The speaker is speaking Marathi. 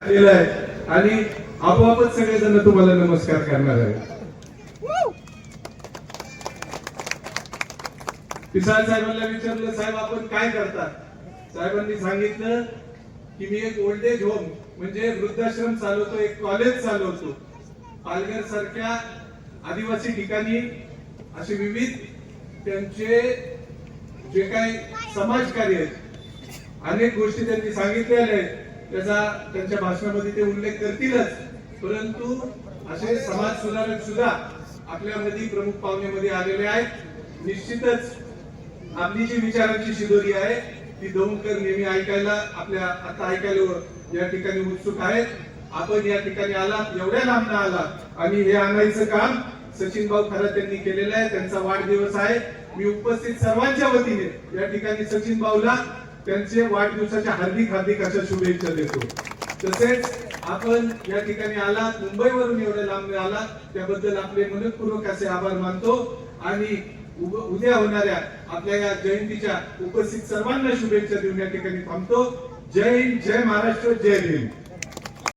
आलेला आहे आणि आपोआपच सगळेजण तुम्हाला नमस्कार करणार आहे. पिसाळ साहेबांना विचारलं, साहेब आपण काय करतात? साहेबांनी सांगितलं की मी एक ओल्ड एज होम म्हणजे वृद्धाश्रम चालवतो, एक कॉलेज चालवतो. पालघर सारख्या आदिवासी ठिकाणी असे विविध त्यांचे जे काही समाजकार्य आहेत, अनेक गोष्टी त्यांनी सांगितलेल्या आहेत. त्याचा त्यांच्या भाषणामध्ये ते उल्लेख करतीलच, परंतु असे समाज सुधारक सुद्धा आपल्यामध्ये प्रमुख पाहुण्यामध्ये आलेले आहेत. निश्चितच आपली जी विचारांची शिदोरी आहे ती दौंडकर नेहमी ऐकायला आता ऐकायला या ठिकाणी उत्सुक आहेत. आपण या ठिकाणी आलात, एवढ्या लांब आलात आणि हे आणायचं काम सचिन भाऊ खरात यांनी केलेलं आहे. त्यांचा वाढदिवस आहे. मी उपस्थित सर्वांच्या वतीने या ठिकाणी सचिन भाऊला त्यांचे वाढदिवसाच्या हार्दिक अशा शुभेच्छा देतो. तसेच आपण या ठिकाणी आलात, मुंबईवरून एवढ्या लांब आलात, त्याबद्दल आपले मनपूर्वक असे आभार मानतो आणि उद्या होणाऱ्या आपल्या या जयंतीच्या उपस्थित सर्वांना शुभेच्छा देऊन या ठिकाणी थांबतो. जय हिंद, जय महाराष्ट्र, जय भीम.